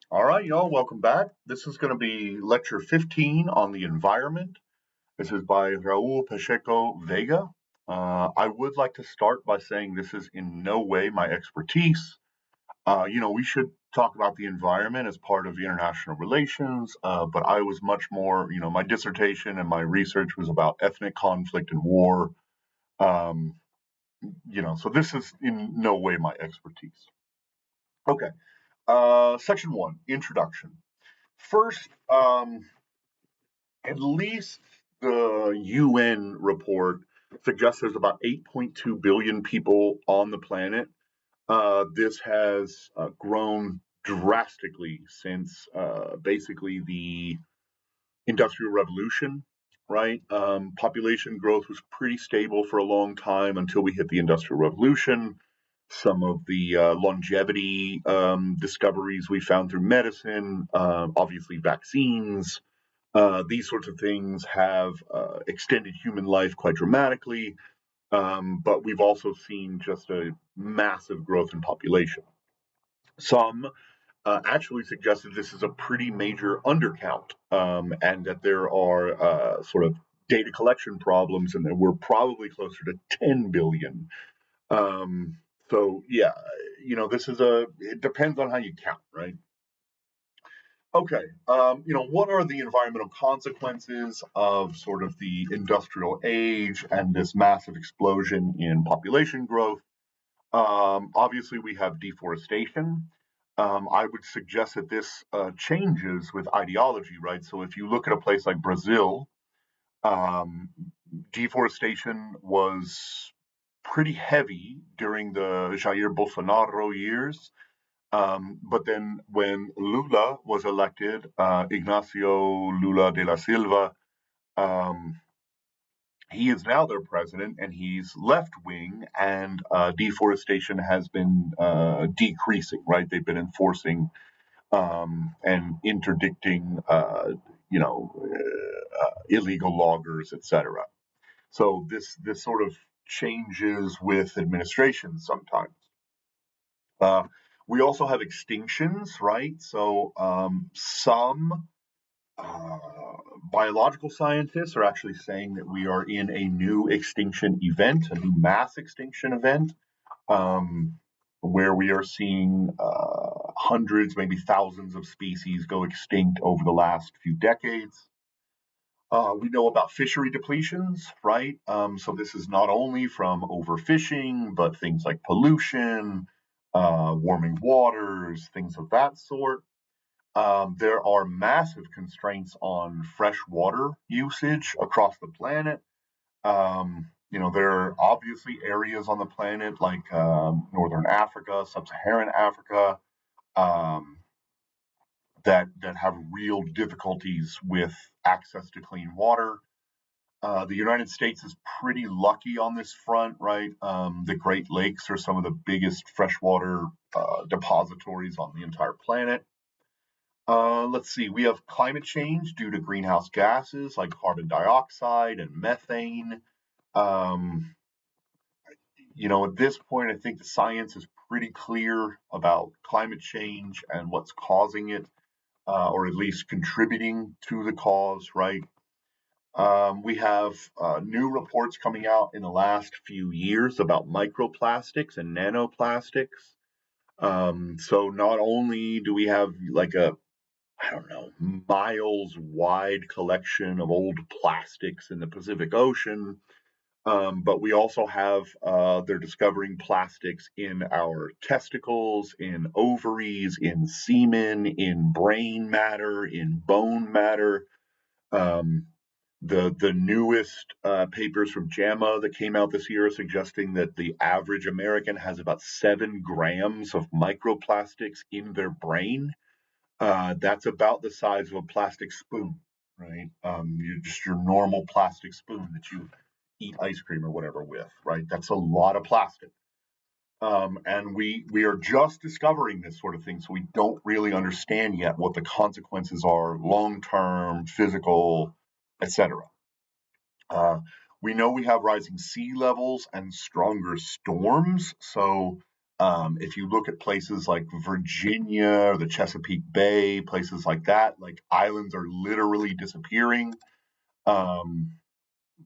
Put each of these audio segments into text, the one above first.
All right, y'all, welcome back. This is going to be lecture 15 on the environment. This is by Raul Pacheco Vega. I would like to start by saying this is in no way my expertise. We should talk about the environment as part of international relations, but I was much more, my dissertation and my research was about ethnic conflict and war. Um, so this is in no way my expertise. Okay, section one, introduction. First, at least the UN report suggests there's about 8.2 billion people on the planet. This has grown drastically since basically the Industrial Revolution, right? Population growth was pretty stable for a long time until we hit the Industrial Revolution. Some of the longevity discoveries we found through medicine, obviously vaccines, these sorts of things have extended human life quite dramatically, but we've also seen just a massive growth in population. Some actually suggested this is a pretty major undercount, and that there are sort of data collection problems, and that we're probably closer to 10 billion. So, yeah, this is it depends on how you count, right? Okay, what are the environmental consequences of sort of the industrial age and this massive explosion in population growth? Obviously, we have deforestation. I would suggest that this changes with ideology, right? So if you look at a place like Brazil, um, deforestation was pretty heavy during the Jair Bolsonaro years. But then when Lula was elected, Ignacio Lula de la Silva, um, he is now their president and he's left wing, and deforestation has been decreasing, right? They've been enforcing and interdicting, illegal loggers, etc. So this sort of changes with administration sometimes. Uh, we also have extinctions, right? So some uh, biological scientists are actually saying that we are in a new extinction event, a new mass extinction event, um, where we are seeing hundreds, maybe thousands of species go extinct over the last few decades. We know about fishery depletions, right? So this is not only from overfishing, but things like pollution, warming waters, things of that sort. There are massive constraints on fresh water usage across the planet. There are obviously areas on the planet like Northern Africa, Sub-Saharan Africa, um, that have real difficulties with access to clean water. The United States is pretty lucky on this front, right? The Great Lakes are some of the biggest freshwater depositories on the entire planet. Let's see, we have climate change due to greenhouse gases like carbon dioxide and methane. Um, at this point, I think the science is pretty clear about climate change and what's causing it, or at least contributing to the cause, right? We have new reports coming out in the last few years about microplastics and nanoplastics. So not only do we have like I don't know, miles wide collection of old plastics in the Pacific Ocean, but we also have, they're discovering plastics in our testicles, in ovaries, in semen, in brain matter, in bone matter. Um, the newest papers from JAMA that came out this year are suggesting that the average American has about 7 grams of microplastics in their brain. That's about the size of a plastic spoon, right? Just your normal plastic spoon that you eat ice cream or whatever with, right? That's a lot of plastic. And we are just discovering this sort of thing, so we don't really understand yet what the consequences are, long term, physical, etc. Uh, we know we have rising sea levels and stronger storms. So If you look at places like Virginia or the Chesapeake Bay, places like that, like islands are literally disappearing. Um,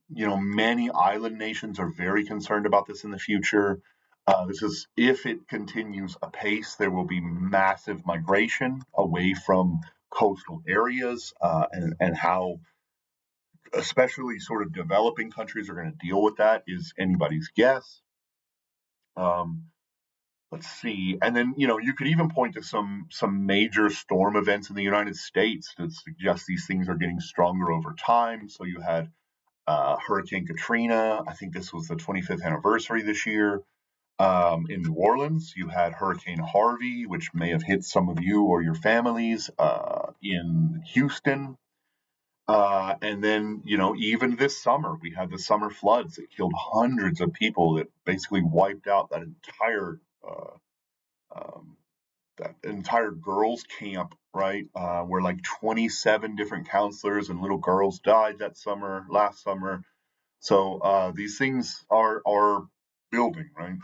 many island nations are very concerned about this in the future. This is if it continues apace, there will be massive migration away from coastal areas, and how especially sort of developing countries are going to deal with that is anybody's guess. Um, let's see, and then you could even point to some major storm events in the United States that suggest these things are getting stronger over time. So you had Hurricane Katrina. I think this was the 25th anniversary this year. In New Orleans, you had Hurricane Harvey, which may have hit some of you or your families. In Houston, and then, even this summer, we had the summer floods that killed hundreds of people that basically wiped out um, that entire girls' camp, right? Where like 27 different counselors and little girls died last summer. So these things are building, right?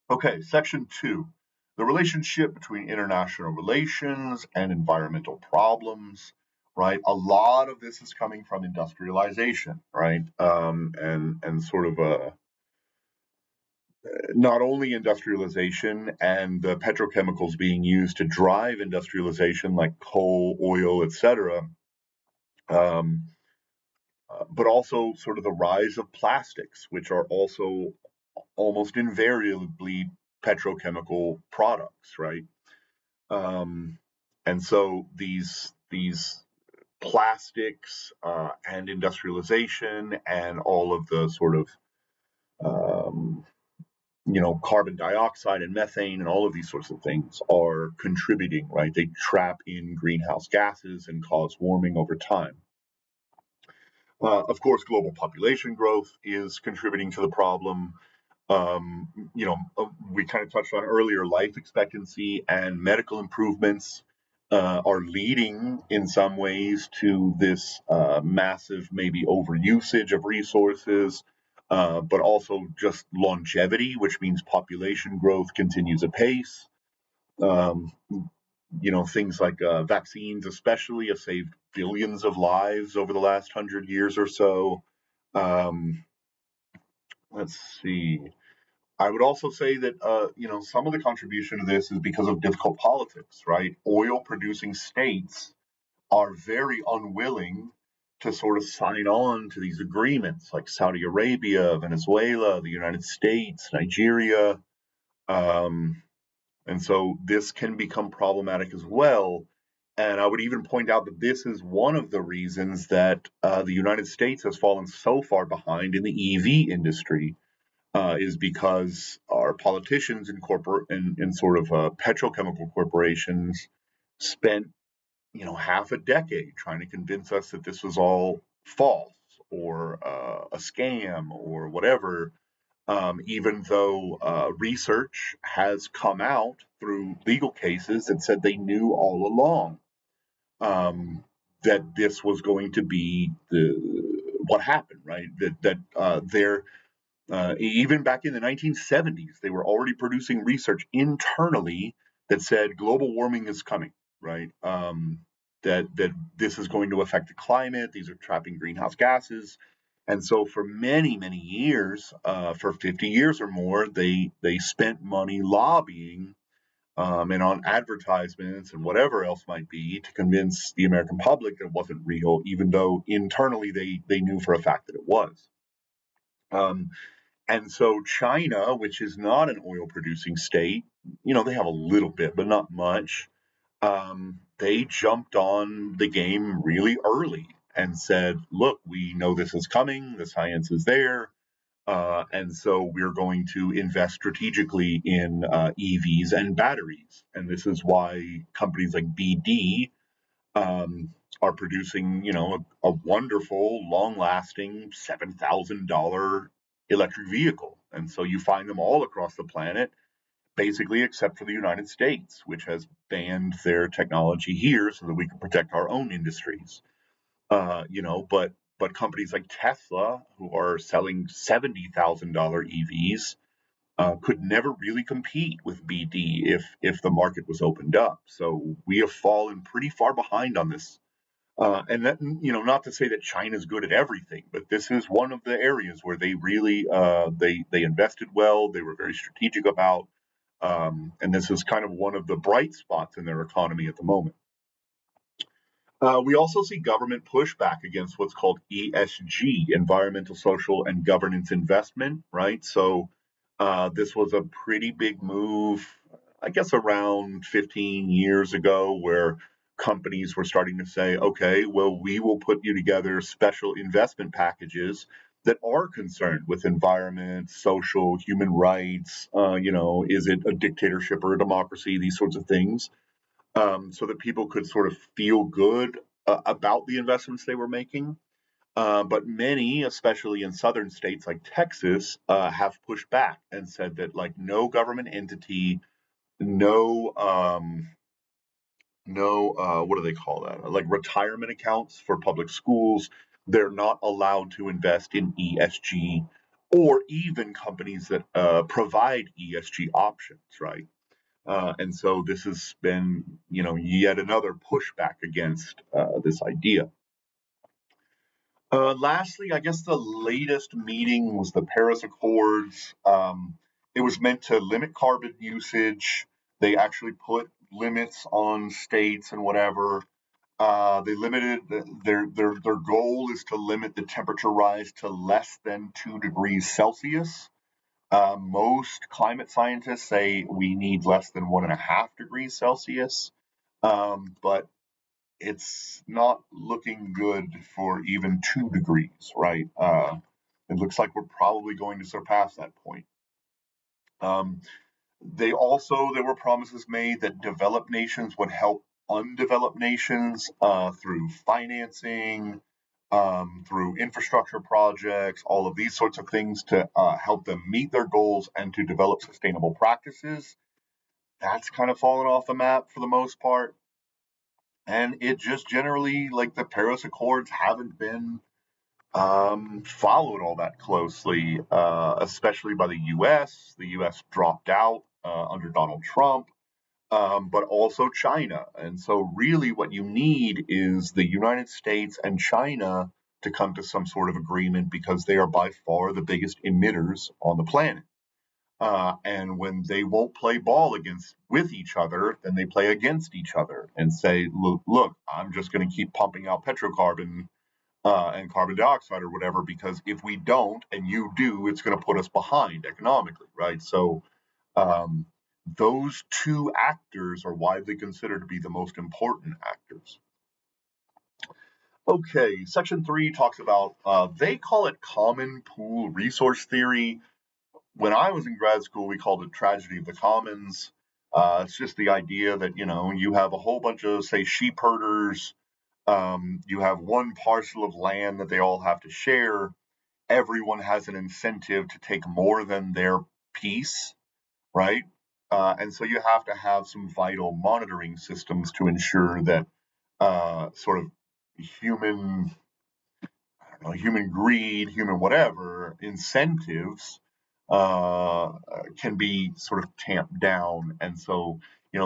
Okay, section 2. The relationship between international relations and environmental problems, right? A lot of this is coming from industrialization, right? And sort of not only industrialization and the petrochemicals being used to drive industrialization, like coal, oil, etc., um, but also sort of the rise of plastics, which are also almost invariably petrochemical products, right? Um, and so these plastics and industrialization and all of the sort of um, carbon dioxide and methane and all of these sorts of things are contributing, right? They trap in greenhouse gases and cause warming over time. Of course, global population growth is contributing to the problem. We kind of touched on earlier, life expectancy and medical improvements are leading in some ways to this massive, maybe overusage of resources, but also just longevity, which means population growth continues apace. Um, things like vaccines, especially, have saved billions of lives over the last 100 years or so. Um, let's see. I would also say that some of the contribution to this is because of difficult politics, right? Oil producing states are very unwilling to sort of sign on to these agreements, like Saudi Arabia, Venezuela, the United States, Nigeria, um, and so this can become problematic as well. And I would even point out that this is one of the reasons that the United States has fallen so far behind in the EV industry, is because our politicians and corporate and sort of petrochemical corporations spent half a decade trying to convince us that this was all false or a scam or whatever. Even though research has come out through legal cases that said they knew all along, um, that this was going to be what happened, right? That their even back in the 1970s, they were already producing research internally that said global warming is coming, right? That this is going to affect the climate. These are trapping greenhouse gases, and so for many years, for 50 years or more, they spent money lobbying and on advertisements and whatever else might be to convince the American public that it wasn't real, even though internally they knew for a fact that it was. Um, and so China, which is not an oil producing state, they have a little bit, but not much. They jumped on the game really early and said, look, we know this is coming, the science is there. And so we're going to invest strategically in EVs and batteries. And this is why companies like BD um, are producing, a wonderful, long-lasting $7,000 electric vehicle. And so you find them all across the planet, basically, except for the United States, which has banned their technology here so that we can protect our own industries. But companies like Tesla, who are selling $70,000 EVs, could never really compete with BD if the market was opened up. So we have fallen pretty far behind on this. And that, not to say that China's good at everything, but this is one of the areas where they really they invested well. They were very strategic about, and this is kind of one of the bright spots in their economy at the moment. We also see government pushback against what's called ESG, environmental, social, and governance investment, right? So this was a pretty big move, I guess, around 15 years ago, where companies were starting to say, okay, well, we will put you together special investment packages that are concerned with environment, social, human rights, is it a dictatorship or a democracy, these sorts of things, so that people could sort of feel good about the investments they were making. But many, especially in southern states like Texas, have pushed back and said that like no government entity, no what do they call that? Like retirement accounts for public schools, they're not allowed to invest in ESG or even companies that provide ESG options, right? And so this has been, yet another pushback against this idea. Lastly, I guess the latest meeting was the Paris Accords. It was meant to limit carbon usage. They actually put limits on states and whatever. They limited their goal is to limit the temperature rise to less than 2 degrees Celsius. Most climate scientists say we need less than 1.5 degrees Celsius, but it's not looking good for even 2 degrees, right? It looks like we're probably going to surpass that point. Um, there were promises made that developed nations would help undeveloped nations through financing, through infrastructure projects, all of these sorts of things to help them meet their goals and to develop sustainable practices. That's kind of fallen off the map for the most part. And it just generally, like the Paris Accords, haven't been followed all that closely, especially by the US. The US dropped out under Donald Trump, but also China. And so, really, what you need is the United States and China to come to some sort of agreement because they are by far the biggest emitters on the planet. And when they won't play ball against with each other, then they play against each other and say, look, I'm just going to keep pumping out petrocarbon and carbon dioxide or whatever, because if we don't and you do, it's going to put us behind economically, right? So um, those two actors are widely considered to be the most important actors. Okay, section 3 talks about, they call it common pool resource theory. When I was in grad school, we called it tragedy of the commons. It's just the idea that, you have a whole bunch of, say, sheep herders. You have one parcel of land that they all have to share. Everyone has an incentive to take more than their piece, right? And so you have to have some vital monitoring systems to ensure that sort of human, I don't know, human greed, human whatever incentives uh, can be sort of tamped down. And so,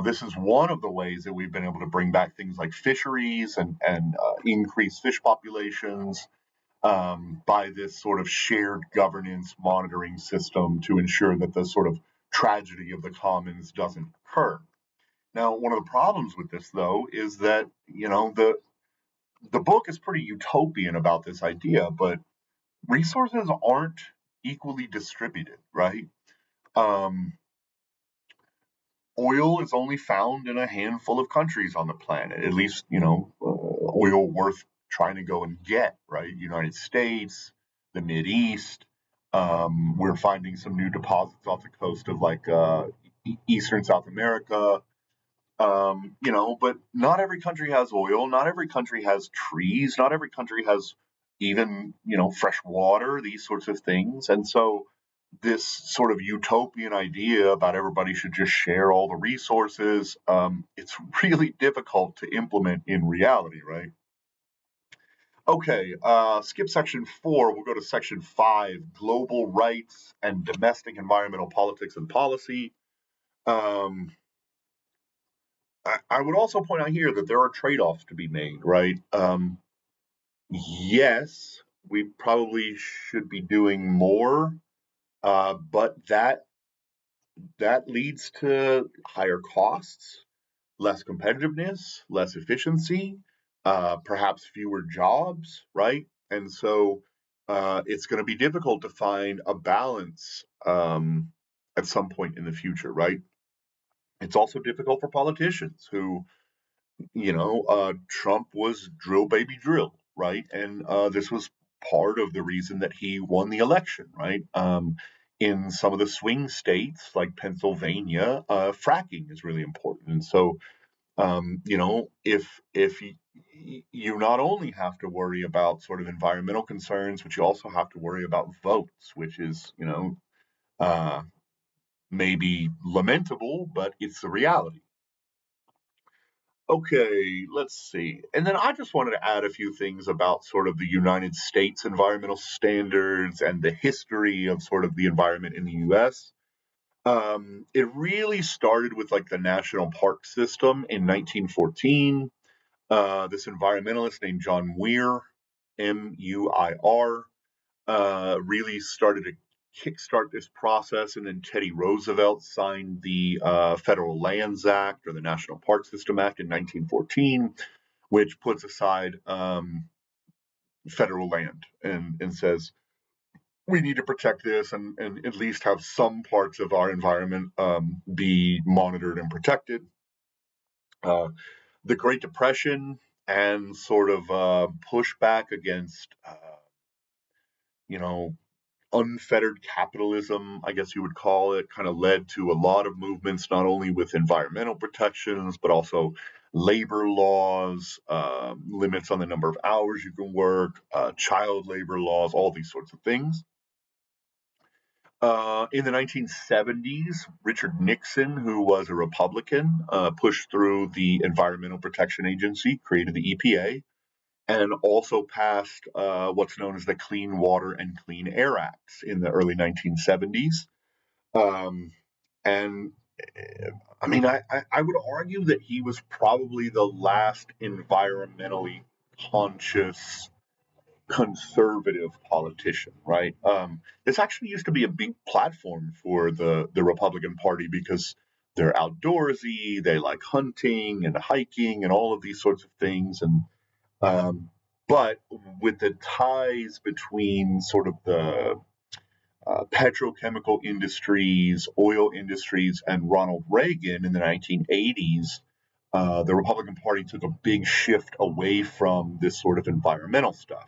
this is one of the ways that we've been able to bring back things like fisheries and increase fish populations by this sort of shared governance monitoring system to ensure that the sort of tragedy of the commons doesn't occur. Now, one of the problems with this, though, is that the book is pretty utopian about this idea, but resources aren't equally distributed, right? Um, Oil is only found in a handful of countries on the planet, at least, oil worth trying to go and get, right? United States, the Mid East. We're finding some new deposits off the coast of like Eastern South America. But not every country has oil. Not every country has trees. Not every country has even, fresh water, these sorts of things. And so this sort of utopian idea about everybody should just share all the resources, it's really difficult to implement in reality, right? Okay, skip section 4. We'll go to section 5, global rights and domestic environmental politics and policy. Um, I would also point out here that there are trade-offs to be made, right? Yes, we probably should be doing more, but that leads to higher costs, less competitiveness, less efficiency, perhaps fewer jobs, right? And so it's going to be difficult to find a balance at some point in the future, right? It's also difficult for politicians who, Trump was drill baby drill, right? And this was part of the reason that he won the election, right? In some of the swing states like Pennsylvania, fracking is really important, and so if you not only have to worry about sort of environmental concerns, but you also have to worry about votes, which is uh, maybe lamentable, but it's the reality. Okay, let's see. And then I just wanted to add a few things about sort of the United States environmental standards and the history of sort of the environment in the US. It really started with like the national park system in 1914. This environmentalist named John Muir, Muir, really started to kickstart this process. And then Teddy Roosevelt signed the Federal Lands Act or the National Park System Act in 1914, which puts aside federal land and says, we need to protect this and at least have some parts of our environment be monitored and protected. Uh, the Great Depression and sort of pushback against, you know, unfettered capitalism, I guess you would call it, kind of led to a lot of movements, not only with environmental protections, but also labor laws, limits on the number of hours you can work, child labor laws, all these sorts of things. In the 1970s, Richard Nixon, who was a Republican, pushed through the Environmental Protection Agency, created the EPA, and also passed what's known as the Clean Water and Clean Air Acts in the early 1970s. Um, and I mean, I would argue that he was probably the last environmentally conscious conservative politician, right? This actually used to be a big platform for the Republican Party because they're outdoorsy, they like hunting and hiking and all of these sorts of things, and um, but with the ties between sort of the petrochemical industries, oil industries, and Ronald Reagan in the 1980s, the Republican Party took a big shift away from this sort of environmental stuff.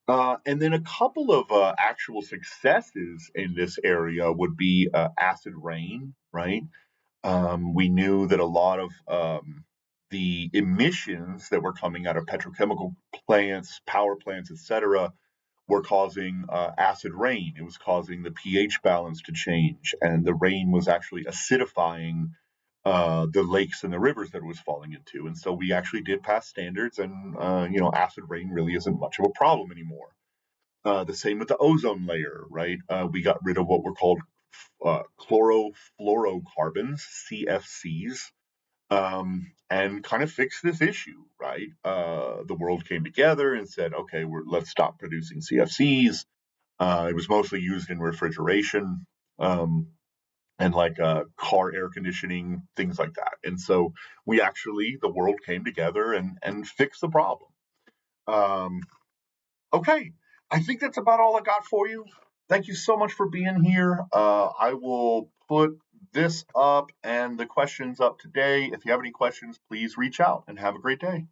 And then a couple of actual successes in this area would be acid rain, right? We knew that a lot of the emissions that were coming out of petrochemical plants, power plants, etc., were causing acid rain. It was causing the pH balance to change, and the rain was actually acidifying the lakes and the rivers that it was falling into. And so we actually did pass standards, and acid rain really isn't much of a problem anymore. The same with the ozone layer, right? We got rid of what were called chlorofluorocarbons, CFCs, and kind of fixed this issue, right? The world came together and said, okay, let's stop producing CFCs. It was mostly used in refrigeration and like car air conditioning, things like that. And so the world came together and fixed the problem. Um, Okay, I think that's about all I got for you. Thank you so much for being here. I will put this up and the questions up today. If you have any questions, please reach out and have a great day.